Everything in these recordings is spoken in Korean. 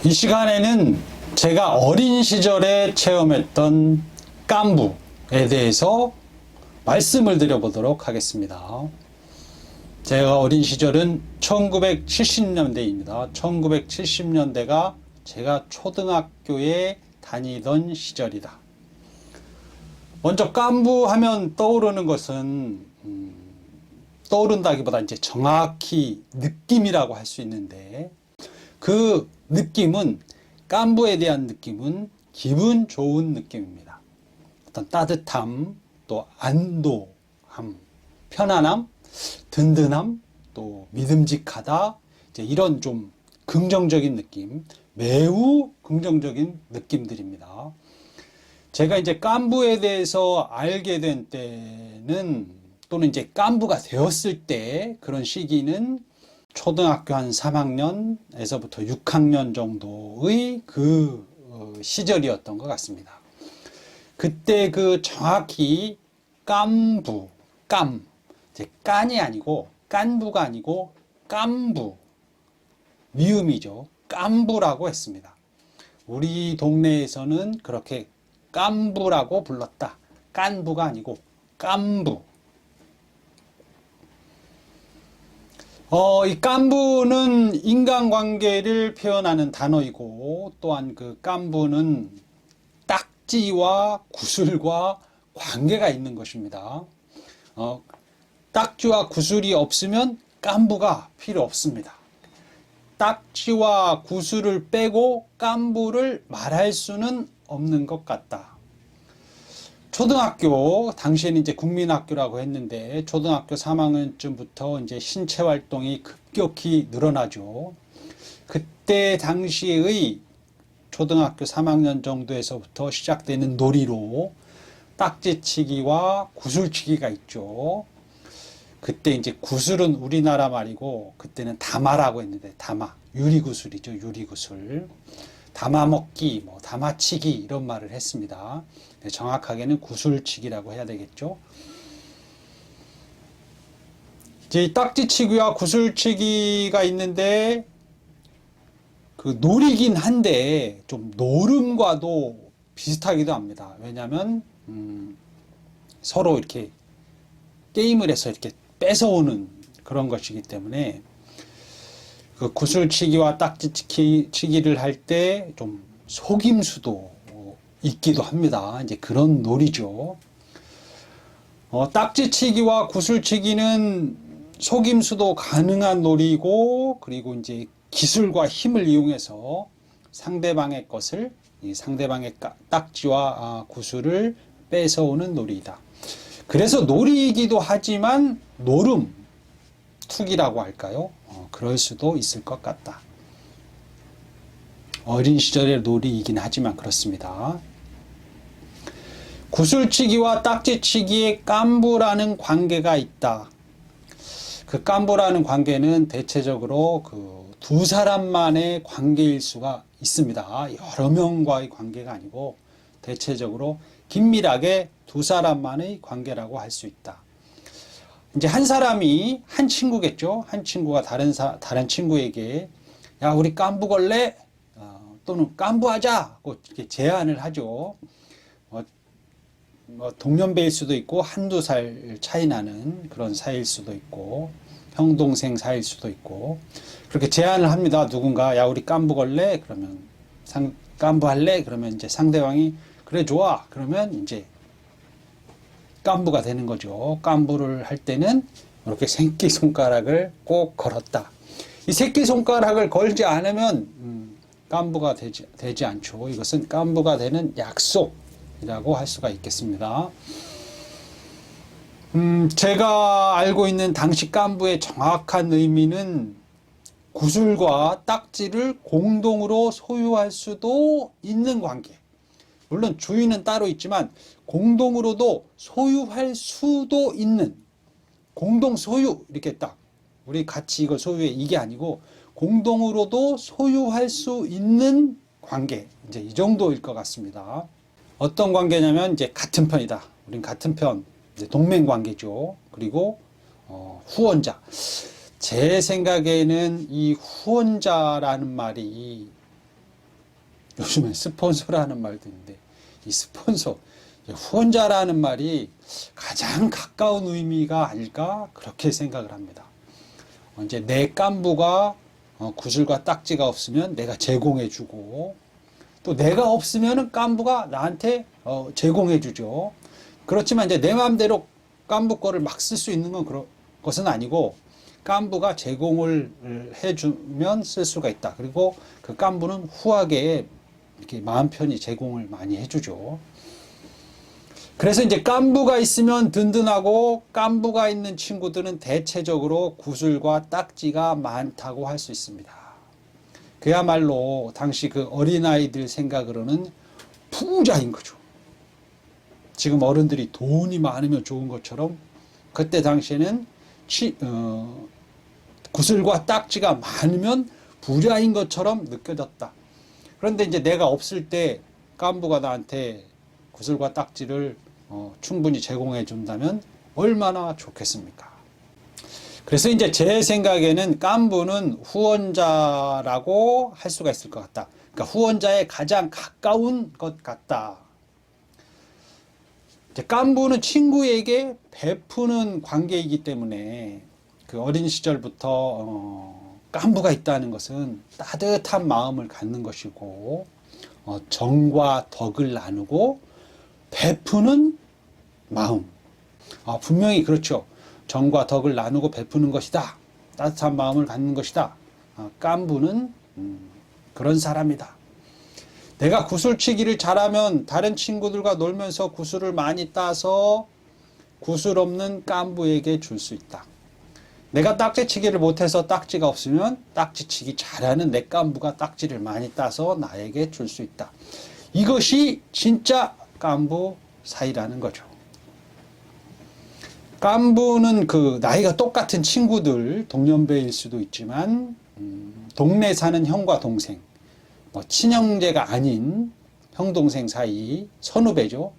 이 시간에는 제가 어린 시절에 체험했던 깐부에 대해서 말씀을 드려보도록 하겠습니다. 제가 어린 시절은 1970년대입니다. 1970년대가 제가 초등학교에 다니던 시절이다. 먼저 깐부 하면 떠오르는 것은 떠오른다기보다 이제 정확히 느낌이라고 할 수 있는데, 그 느낌은, 깐부에 대한 느낌은 기분 좋은 느낌입니다. 어떤 따뜻함, 또 안도함, 편안함, 든든함, 또 믿음직하다, 이제 이런 좀 긍정적인 느낌, 매우 긍정적인 느낌들입니다. 제가 이제 깐부에 대해서 알게 된 때는, 또는 이제 깐부가 되었을 때, 그런 시기는 초등학교 한 3학년에서부터 6학년 정도의 그 시절이었던 것 같습니다. 그때 그 정확히 깐부, 이제 깐이 아니고, 깐부가 아니고 깐부, 미음이죠. 깐부라고 했습니다. 우리 동네에서는 그렇게 깐부라고 불렀다. 깐부가 아니고 깐부. 이 깐부는 인간관계를 표현하는 단어이고, 또한 그 깐부는 딱지와 구슬과 관계가 있는 것입니다. 딱지와 구슬이 없으면 깐부가 필요 없습니다. 딱지와 구슬을 빼고 깐부를 말할 수는 없는 것 같다. 초등학교, 당시에는 이제 국민학교라고 했는데, 초등학교 3학년쯤부터 이제 신체 활동이 급격히 늘어나죠. 그때 당시의 초등학교 3학년 정도에서부터 시작되는 놀이로 딱지치기와 구슬치기가 있죠. 그때 이제 구슬은 우리나라 말이고, 그때는 담아라고 했는데, 담아. 유리구슬이죠, 유리구슬. 담아먹기, 담아치기, 이런 말을 했습니다. 정확하게는 구슬치기라고 해야 되겠죠. 이제 딱지치기와 구슬치기가 있는데, 그 놀이긴 한데, 좀 노름과도 비슷하기도 합니다. 왜냐하면, 서로 이렇게 게임을 해서 이렇게 뺏어오는 그런 것이기 때문에, 그 구슬치기와 딱지치기를 할 때 좀 속임수도 있기도 합니다. 이제 그런 놀이죠. 딱지치기와 구슬치기는 속임수도 가능한 놀이고, 그리고 이제 기술과 힘을 이용해서 상대방의 것을, 이 상대방의 딱지와 구슬을 뺏어오는 놀이다. 그래서 놀이이기도 하지만 노름, 툭이라고 할까요? 그럴 수도 있을 것 같다. 어린 시절의 놀이이긴 하지만 그렇습니다. 구슬치기와 딱지치기에 깐부라는 관계가 있다. 그 깐부라는 관계는 대체적으로 그 두 사람만의 관계일 수가 있습니다. 여러 명과의 관계가 아니고 대체적으로 긴밀하게 두 사람만의 관계라고 할 수 있다. 이제 한 사람이, 한 친구겠죠. 한 친구가 다른 친구에게, 야, 우리 깐부 걸래? 또는 깐부하자고 이렇게 제안을 하죠. 동년배일 수도 있고, 한두 살 차이 나는 그런 사이일 수도 있고, 형, 동생 사이일 수도 있고, 그렇게 제안을 합니다. 누군가, 야, 우리 깐부 걸래? 그러면, 깐부 할래? 그러면 이제 상대방이, 그래, 좋아. 그러면 이제 깐부가 되는 거죠. 깐부를 할 때는 이렇게 새끼손가락을 꼭 걸었다. 이 새끼손가락을 걸지 않으면 깐부가 되지 않죠. 이것은 깐부가 되는 약속이라고 할 수가 있겠습니다. 제가 알고 있는 당시 깐부의 정확한 의미는 구슬과 딱지를 공동으로 소유할 수도 있는 관계. 물론 주인은 따로 있지만 공동으로도 소유할 수도 있는, 공동 소유, 이렇게 딱 우리 같이 이걸 소유해, 이게 아니고 공동으로도 소유할 수 있는 관계, 이제 이 정도일 것 같습니다. 어떤 관계냐면 이제 같은 편이다. 우린 같은 편, 이제 동맹 관계죠. 그리고 후원자. 제 생각에는 이 후원자라는 말이 요즘엔 스폰서라는 말도 있는데, 이 스폰서, 후원자라는 말이 가장 가까운 의미가 아닐까 그렇게 생각을 합니다. 이제 내 깐부가 구슬과 딱지가 없으면 내가 제공해주고, 또 내가 없으면 깐부가 나한테 제공해주죠. 그렇지만 이제 내 마음대로 깐부 거를 막 쓸 수 있는 건 그런 것은 아니고, 깐부가 제공을 해주면 쓸 수가 있다. 그리고 그 깐부는 후하게 이렇게 마음 편히 제공을 많이 해주죠. 그래서 이제 깐부가 있으면 든든하고, 깐부가 있는 친구들은 대체적으로 구슬과 딱지가 많다고 할 수 있습니다. 그야말로 당시 그 어린아이들 생각으로는 부자인 거죠. 지금 어른들이 돈이 많으면 좋은 것처럼, 그때 당시에는 구슬과 딱지가 많으면 부자인 것처럼 느껴졌다. 그런데 이제 내가 없을 때 깐부가 나한테 구슬과 딱지를 충분히 제공해 준다면 얼마나 좋겠습니까? 그래서 이제 제 생각에는 깐부는 후원자라고 할 수가 있을 것 같다. 그러니까 후원자에 가장 가까운 것 같다. 이제 깐부는 친구에게 베푸는 관계이기 때문에 그 어린 시절부터 깐부가 있다는 것은 따뜻한 마음을 갖는 것이고, 정과 덕을 나누고 베푸는 마음. 분명히 그렇죠. 정과 덕을 나누고 베푸는 것이다. 따뜻한 마음을 갖는 것이다. 깐부는 그런 사람이다. 내가 구슬치기를 잘하면 다른 친구들과 놀면서 구슬을 많이 따서 구슬 없는 깐부에게 줄 수 있다. 내가 딱지치기를 못해서 딱지가 없으면 딱지치기 잘하는 내 깐부가 딱지를 많이 따서 나에게 줄 수 있다. 이것이 진짜 깐부 사이라는 거죠. 깐부는 그 나이가 똑같은 친구들, 동년배일 수도 있지만, 동네 사는 형과 동생, 친형제가 아닌 형, 동생 사이, 선후배죠.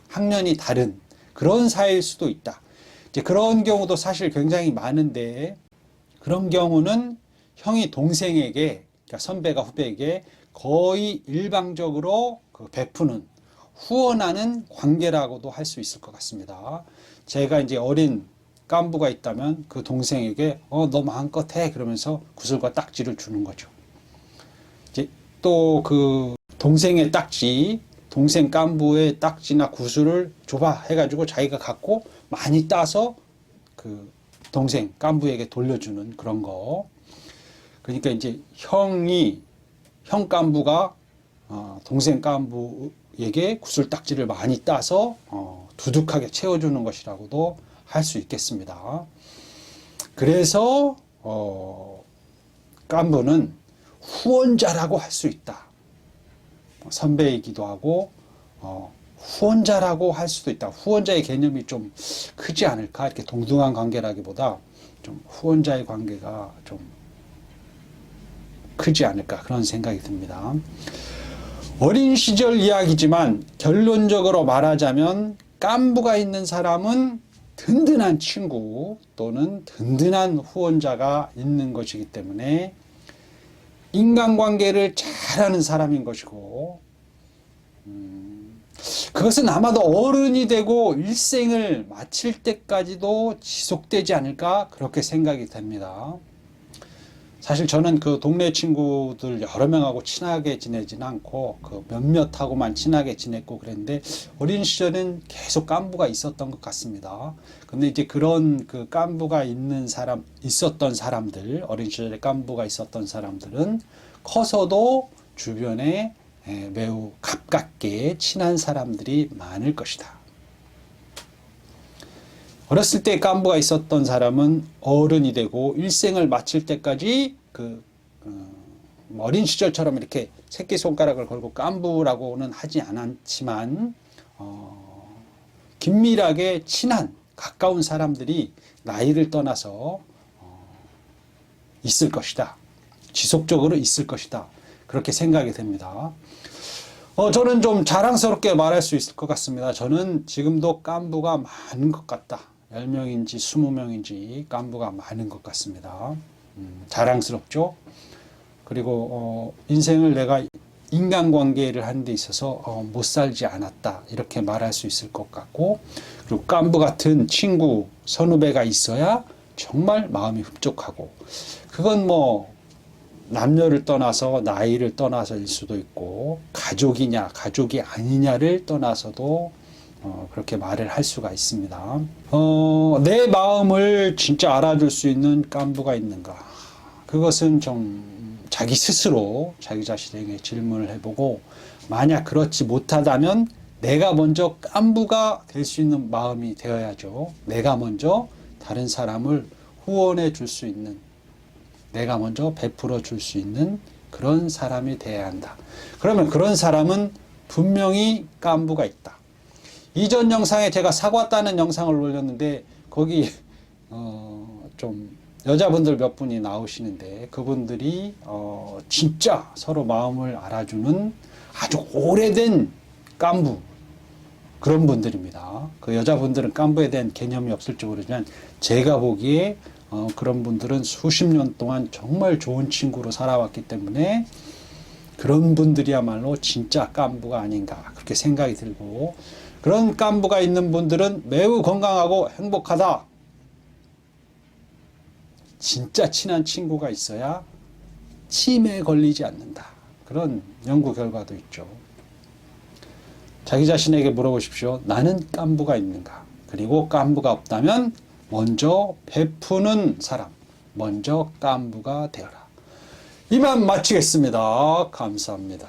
학년이 다른 그런 사이일 수도 있다. 이제 그런 경우도 사실 굉장히 많은데, 그런 경우는 형이 동생에게, 그러니까 선배가 후배에게 거의 일방적으로 베푸는, 후원하는 관계라고도 할 수 있을 것 같습니다. 제가 이제 어린 깐부가 있다면 그 동생에게 너 마음껏 해 그러면서 구슬과 딱지를 주는 거죠. 이제 또 그 동생의 딱지, 동생 깐부의 딱지나 구슬을 줘봐 해가지고 자기가 갖고 많이 따서 그 동생 깐부에게 돌려주는 그런 거. 그러니까 이제 형 깐부가 동생 깐부에게 구슬 딱지를 많이 따서 두둑하게 채워주는 것이라고도 할 수 있겠습니다. 그래서 깐부는 후원자라고 할 수 있다. 선배이기도 하고 후원자라고 할 수도 있다. 후원자의 개념이 좀 크지 않을까? 이렇게 동등한 관계라기보다 좀 후원자의 관계가 좀 크지 않을까? 그런 생각이 듭니다. 어린 시절 이야기지만 결론적으로 말하자면 깐부가 있는 사람은 든든한 친구 또는 든든한 후원자가 있는 것이기 때문에 인간관계를 잘하는 사람인 것이고, 그것은 아마도 어른이 되고 일생을 마칠 때까지도 지속되지 않을까 그렇게 생각이 됩니다. 사실 저는 그 동네 친구들 여러 명하고 친하게 지내지는 않고 그 몇몇하고만 친하게 지냈고 그랬는데, 어린 시절엔 계속 깐부가 있었던 것 같습니다. 근데 이제 그런 그 깐부가 있었던 사람들, 어린 시절에 깐부가 있었던 사람들은 커서도 주변에 매우 가깝게 친한 사람들이 많을 것이다. 어렸을 때 깐부가 있었던 사람은 어른이 되고 일생을 마칠 때까지 어린 시절처럼 이렇게 새끼손가락을 걸고 깐부라고는 하지 않았지만 긴밀하게 친한 가까운 사람들이 나이를 떠나서 있을 것이다. 지속적으로 있을 것이다. 그렇게 생각이 됩니다. 저는 좀 자랑스럽게 말할 수 있을 것 같습니다. 저는 지금도 깐부가 많은 것 같다. 10명인지 20명인지 깐부가 많은 것 같습니다. 자랑스럽죠. 그리고 인생을 내가 인간관계를 하는 데 있어서 못 살지 않았다 이렇게 말할 수 있을 것 같고, 그리고 깐부 같은 친구 선후배가 있어야 정말 마음이 흡족하고, 그건 뭐 남녀를 떠나서 나이를 떠나서일 수도 있고 가족이냐 가족이 아니냐를 떠나서도 그렇게 말을 할 수가 있습니다. 내 마음을 진짜 알아줄 수 있는 깐부가 있는가? 그것은 좀 자기 스스로 자기 자신에게 질문을 해보고, 만약 그렇지 못하다면 내가 먼저 깐부가 될 수 있는 마음이 되어야죠. 내가 먼저 다른 사람을 후원해 줄 수 있는, 내가 먼저 베풀어 줄 수 있는 그런 사람이 돼야 한다. 그러면 그런 사람은 분명히 깐부가 있다. 이전 영상에 제가 사과 따는 영상을 올렸는데 거기 좀 여자분들 몇 분이 나오시는데, 그분들이 진짜 서로 마음을 알아주는 아주 오래된 깐부, 그런 분들입니다. 그 여자분들은 깐부에 대한 개념이 없을지 모르지만 제가 보기에 그런 분들은 수십 년 동안 정말 좋은 친구로 살아왔기 때문에 그런 분들이야말로 진짜 깐부가 아닌가 그렇게 생각이 들고, 그런 깐부가 있는 분들은 매우 건강하고 행복하다. 진짜 친한 친구가 있어야 치매에 걸리지 않는다. 그런 연구 결과도 있죠. 자기 자신에게 물어보십시오. 나는 깐부가 있는가? 그리고 깐부가 없다면 먼저 베푸는 사람, 먼저 깐부가 되어라. 이만 마치겠습니다. 감사합니다.